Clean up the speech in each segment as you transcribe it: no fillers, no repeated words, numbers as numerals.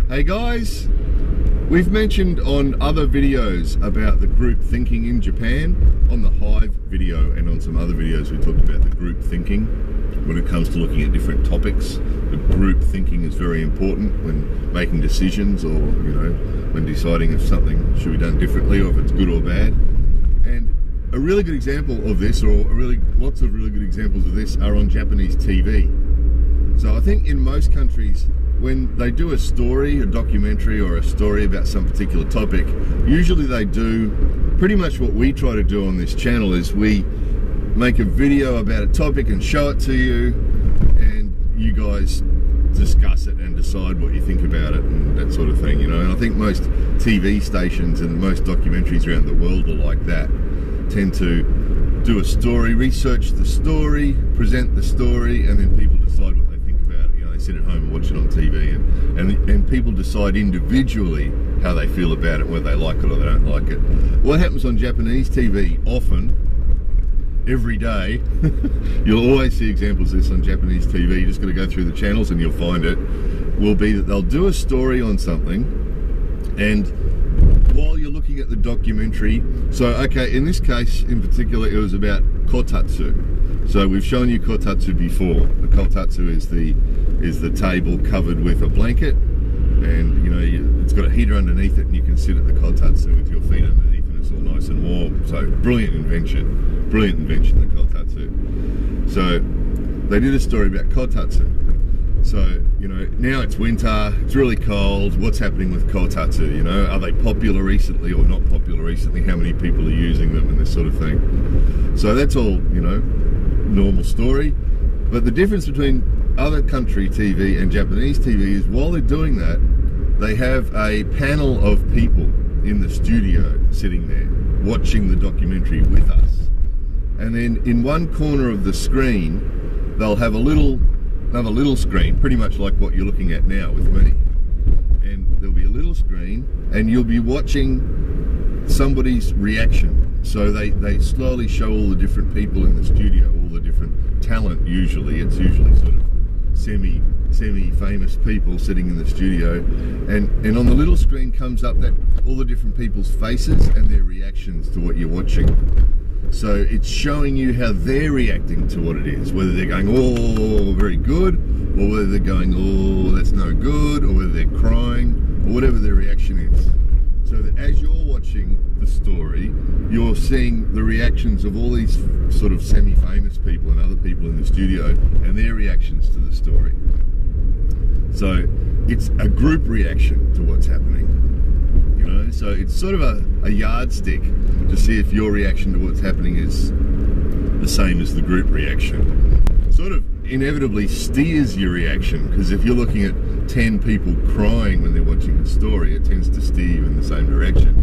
Hey guys, we've mentioned on other videos about the group thinking in Japan, on the Hive video and on some other videos we talked about the group thinking when it comes to looking at different topics. The group thinking is very important when making decisions, or when deciding if something should be done differently or if it's good or bad. And a really good example of this, or lots of really good examples of this, are on Japanese TV. So I think in most countries, when they do a story, a documentary or a story about some particular topic, usually they do pretty much what we try to do on this channel, is we make a video about a topic and show it to you, and you guys discuss it and decide what you think about it and that sort of thing, And I think most TV stations and most documentaries around the world are like that. Tend to do a story, research the story, present the story, and then people decide what they think about it. They sit at home and watch it on TV, and people decide individually how they feel about it, whether they like it or they don't like it. What happens on Japanese TV often, every day, you'll always see examples of this on Japanese TV, you just got to go through the channels and you'll find it, will be that they'll do a story on something, and while you're looking at the documentary, so okay, in this case in particular it was about kotatsu. So we've shown you kotatsu before. The kotatsu is the table covered with a blanket, and it's got a heater underneath it, and you can sit at the kotatsu with your feet underneath, and it's all nice and warm. So brilliant invention, the kotatsu. So they did a story about kotatsu. So, now it's winter, it's really cold, what's happening with kotatsu, are they popular recently or not popular recently, how many people are using them, and this sort of thing. So that's all, normal story. But the difference between other country TV and Japanese TV is, while they're doing that, they have a panel of people in the studio sitting there, watching the documentary with us. And then in one corner of the screen, they'll have another little screen, pretty much like what you're looking at now with me. And there'll be a little screen, and you'll be watching somebody's reaction. So they slowly show all the different people in the studio, all the different talent usually. It's usually sort of semi-famous people sitting in the studio. And on the little screen comes up all the different people's faces and their reactions to what you're watching. So it's showing you how they're reacting to what it is, whether they're going, oh, very good, or whether they're going, oh, that's no good, or whether they're crying, or whatever their reaction is. So that as you're watching the story, you're seeing the reactions of all these sort of semi-famous people and other people in the studio, and their reactions to the story. So it's a group reaction to what's happening. So it's sort of a yardstick to see if your reaction to what's happening is the same as the group reaction. Sort of inevitably steers your reaction, because if you're looking at 10 people crying when they're watching a story, it tends to steer you in the same direction.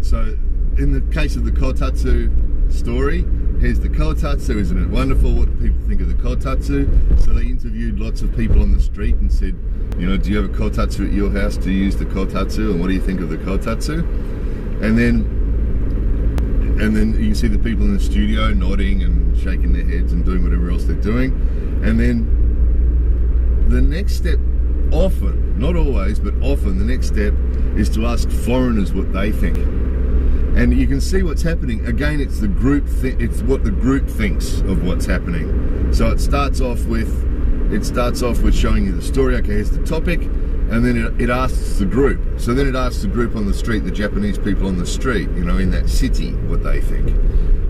So in the case of the kotatsu story, here's the kotatsu, isn't it wonderful? What do people think of the kotatsu? So they interviewed lots of people on the street and said, do you have a kotatsu at your house? Do you use the kotatsu? And what do you think of the kotatsu? And then you can see the people in the studio nodding and shaking their heads and doing whatever else they're doing. And then the next step, often, not always, but often, the next step is to ask foreigners what they think. And you can see what's happening. Again, it's the group. It's what the group thinks of what's happening. So it starts off with showing you the story. Okay, here's the topic, and then it asks the group. So then it asks the group on the street, the Japanese people on the street, in that city, what they think.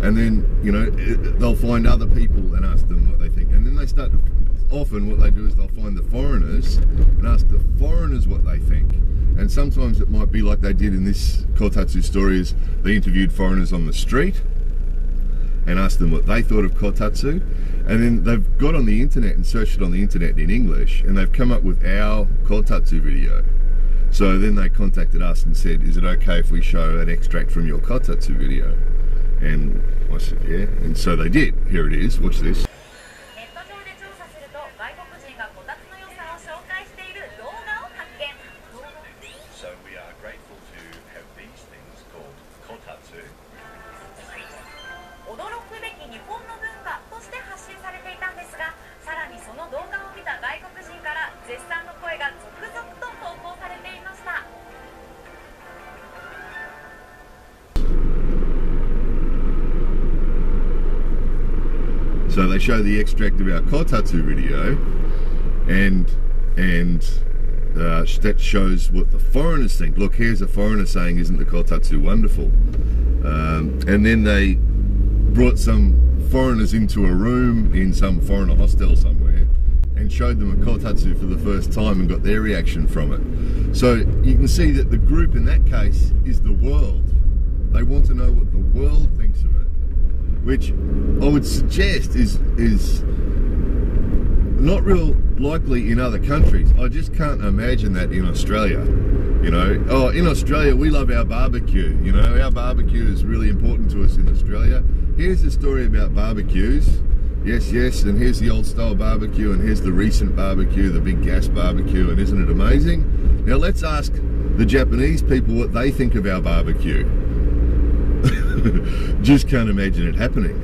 And then they'll find other people and ask them what they think. And then they start to. Often, what they do is they'll find the foreigners and ask the foreigners what they think. And sometimes it might be like they did in this kotatsu story, is they interviewed foreigners on the street and asked them what they thought of kotatsu. And then they've got on the internet and searched it on the internet in English, and they've come up with our kotatsu video. So then they contacted us and said, is it okay if we show an extract from your kotatsu video? And I said, yeah. And so they did. Here it is. Watch this. So we are grateful to have these things called kotatsu. 驚くべき日本の文化として発信されていたんですが、さらにその動画を見た外国人から絶賛の声が続々 So they show the extract of our kotatsu video, and that shows what the foreigners think. Look, here's a foreigner saying, isn't the kotatsu wonderful? And then they brought some foreigners into a room in some foreigner hostel somewhere and showed them a kotatsu for the first time and got their reaction from it. So you can see that the group in that case is the world. They want to know what the world thinks of it, which I would suggest is not real likely in other countries. I just can't imagine that in Australia. You know, oh, in Australia we love our barbecue. You know, our barbecue is really important to us in Australia. Here's the story about barbecues. Yes, yes, and here's the old style barbecue, and here's the recent barbecue, the big gas barbecue, and isn't it amazing? Now let's ask the Japanese people what they think of our barbecue. Just can't imagine it happening.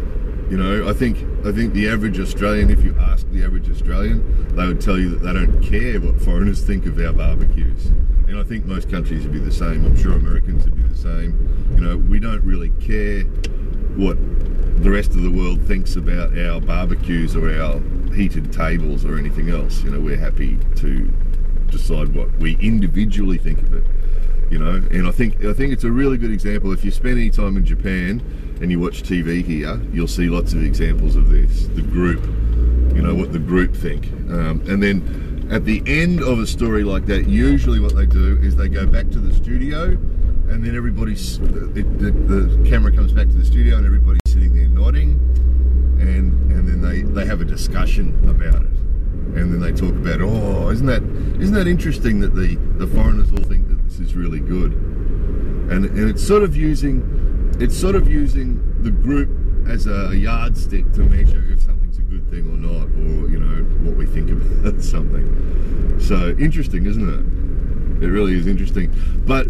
You know, I think the average Australian, if you ask the average Australian, they would tell you that they don't care what foreigners think of our barbecues. And I think most countries would be the same. I'm sure Americans would be the same. You know, we don't really care what the rest of the world thinks about our barbecues or our heated tables or anything else. You know, we're happy to decide what we individually think of it. You know, and I think it's a really good example. If you spend any time in Japan and you watch TV here, you'll see lots of examples of this. The group, you know, what the group think. And then at the end of a story like that, usually what they do is they go back to the studio, and then the camera comes back to the studio and everybody's sitting there nodding, and then they have a discussion about it. And then they talk about, oh, isn't that interesting that the foreigners all think that this is really good, and it's sort of using the group as a yardstick to measure if something's a good thing or not, or you know, what we think about something. So interesting, isn't it? It really is interesting, but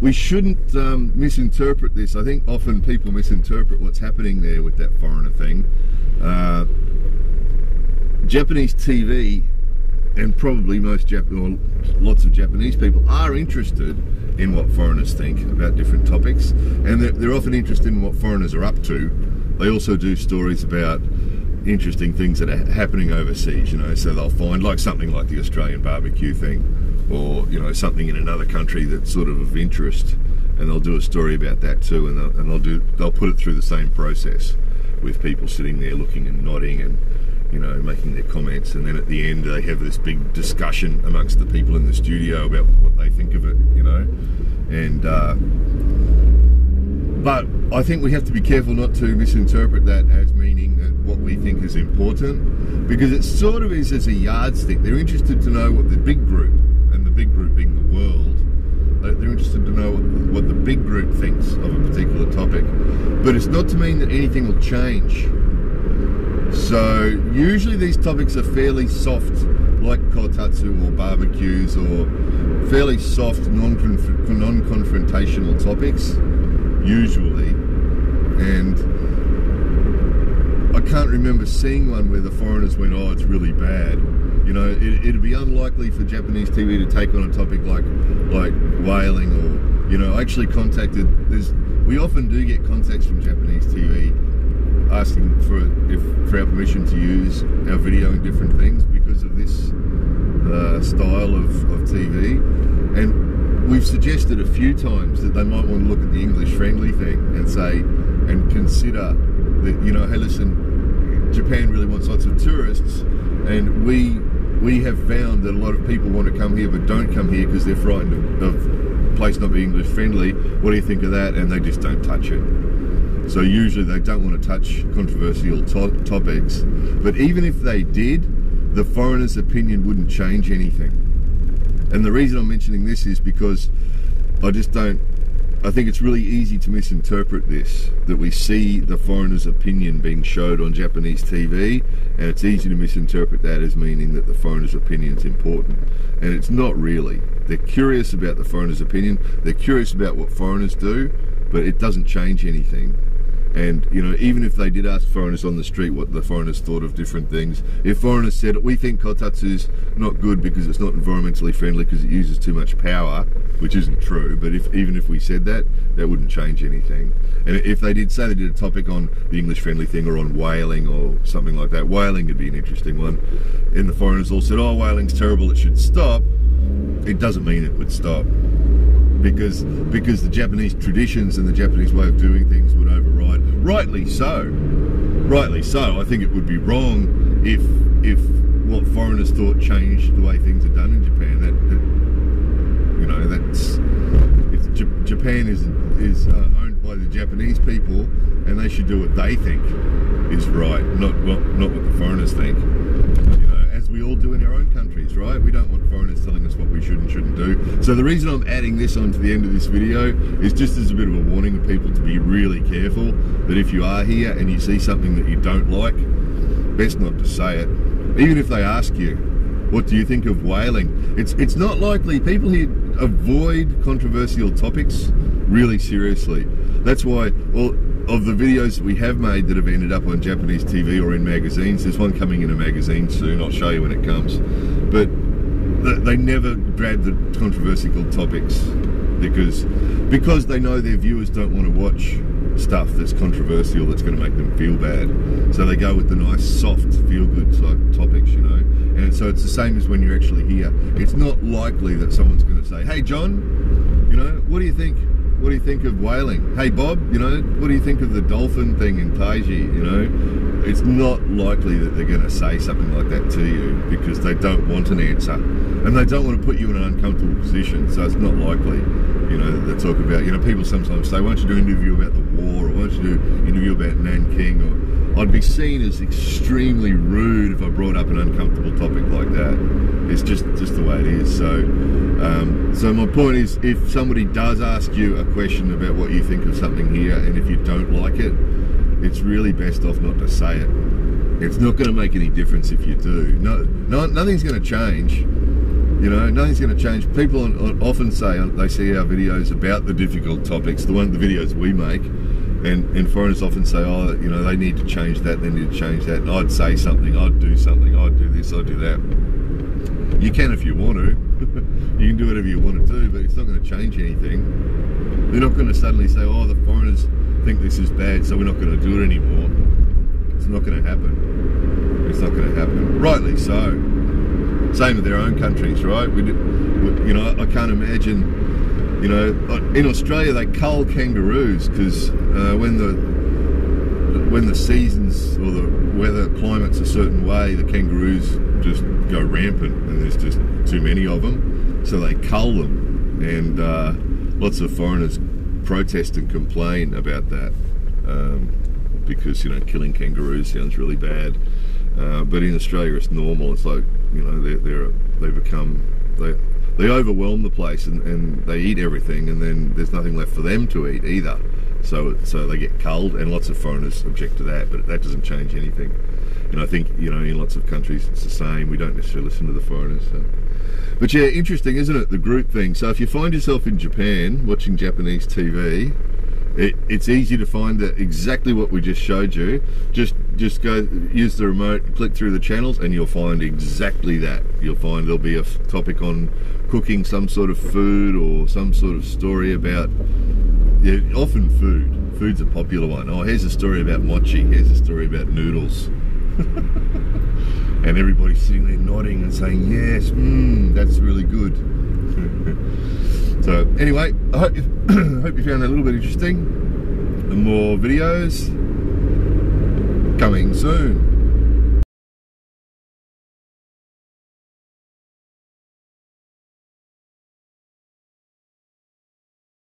we shouldn't misinterpret this. I think often people misinterpret what's happening there with that foreigner thing. Japanese TV, and probably lots of Japanese people are interested in what foreigners think about different topics, and they're often interested in what foreigners are up to. They also do stories about interesting things that are happening overseas, you know, so they'll find like something like the Australian barbecue thing, or you know, something in another country that's sort of interest, and they'll do a story about that too, and they'll put it through the same process with people sitting there looking and nodding and, you know, making their comments, and then at the end they have this big discussion amongst the people in the studio about what they think of it, you know. And but I think we have to be careful not to misinterpret that as meaning that what we think is important, because it sort of is as a yardstick. They're interested to know what the big group, and the big group being the world, they're interested to know what the big group thinks of a particular topic, but it's not to mean that anything will change. So usually these topics are fairly soft, like kotatsu or barbecues, or fairly soft, non-confrontational topics, usually. And I can't remember seeing one where the foreigners went, oh, it's really bad. You know, it'd be unlikely for Japanese TV to take on a topic like whaling, or, you know, I actually contacted, we often do get contacts from Japanese TV asking for our permission to use our video in different things because of this style of TV, and we've suggested a few times that they might want to look at the English friendly thing and say, and consider that, you know, hey, listen, Japan really wants lots of tourists, and we have found that a lot of people want to come here but don't come here because they're frightened of the place not being English friendly. What do you think of that? And they just don't touch it. So usually they don't want to touch controversial topics, but even if they did, the foreigner's opinion wouldn't change anything. And the reason I'm mentioning this is because I think it's really easy to misinterpret this, that we see the foreigner's opinion being showed on Japanese TV, and it's easy to misinterpret that as meaning that the foreigner's opinion is important. And it's not really. They're curious about the foreigner's opinion, they're curious about what foreigners do, but it doesn't change anything. And, you know, even if they did ask foreigners on the street what the foreigners thought of different things, if foreigners said, we think kotatsu's not good because it's not environmentally friendly because it uses too much power, which isn't true, but even if we said that, that wouldn't change anything. And if they did say they did a topic on the English friendly thing or on whaling or something like that, whaling would be an interesting one, and the foreigners all said, whaling's terrible, it should stop, it doesn't mean it would stop. Because the Japanese traditions and the Japanese way of doing things would override. Rightly so. Rightly so. I think it would be wrong if what foreigners thought changed the way things are done in Japan. Japan is owned by the Japanese people, and they should do what they think is right, not what the foreigners think. As we all do in our own countries, right? We don't want foreigners telling us what we should and shouldn't do. So the reason I'm adding this on to the end of this video is just as a bit of a warning of people to be really careful that if you are here and you see something that you don't like, best not to say it. Even if they ask you, what do you think of whaling? It's not likely. People here avoid controversial topics really seriously. That's why, of the videos that we have made that have ended up on Japanese TV or in magazines, there's one coming in a magazine soon, I'll show you when it comes, but they never grab the controversial topics because they know their viewers don't want to watch stuff that's controversial, that's going to make them feel bad. So they go with the nice, soft, feel-good type topics, you know. And so it's the same as when you're actually here. It's not likely that someone's going to say, hey John, you know, what do you think? What do you think of whaling? Hey Bob, you know, what do you think of the dolphin thing in Taiji? You know, it's not likely that they're going to say something like that to you because they don't want an answer and they don't want to put you in an uncomfortable position. So it's not likely, you know, that they talk about, you know, people sometimes say, why don't you do an interview about the war, or why don't you do an interview about Nanking, or I'd be seen as extremely rude if I brought up an uncomfortable topic like that. It's just the way it is. So my point is, if somebody does ask you a question about what you think of something here, and if you don't like it, it's really best off not to say it. It's not going to make any difference if you do. Nothing's going to change. You know, nothing's going to change. People often say, they see our videos about the difficult topics, the videos we make, and foreigners often say, you know, they need to change that, they need to change that, and I'd say something, I'd do something, I'd do this, I'd do that. You can if you want to. You can do whatever you want to do, but it's not going to change anything. They're not going to suddenly say, the foreigners think this is bad, so we're not going to do it anymore. It's not going to happen. It's not going to happen. Rightly so. Same with their own countries, right? You know, I can't imagine, you know, in Australia they cull kangaroos because when the seasons or the weather climate's a certain way, the kangaroos just go rampant and there's just too many of them, so they cull them, and lots of foreigners protest and complain about that because, you know, killing kangaroos sounds really bad, but in Australia it's normal. It's like, you know, they overwhelm the place and they eat everything, and then there's nothing left for them to eat either. So they get culled, and lots of foreigners object to that, but that doesn't change anything. And I think, you know, in lots of countries it's the same. We don't necessarily listen to the foreigners. So. But yeah, interesting, isn't it, the group thing? So if you find yourself in Japan watching Japanese TV, it's easy to find that exactly what we just showed you. Just go, use the remote, click through the channels, and you'll find exactly that. You'll find there'll be a topic on cooking some sort of food, or some sort of story about, yeah, often food. Food's a popular one. Here's a story about mochi. Here's a story about noodles. And everybody's sitting there nodding and saying, yes, that's really good. So anyway, I hope you found that a little bit interesting. And more videos coming soon.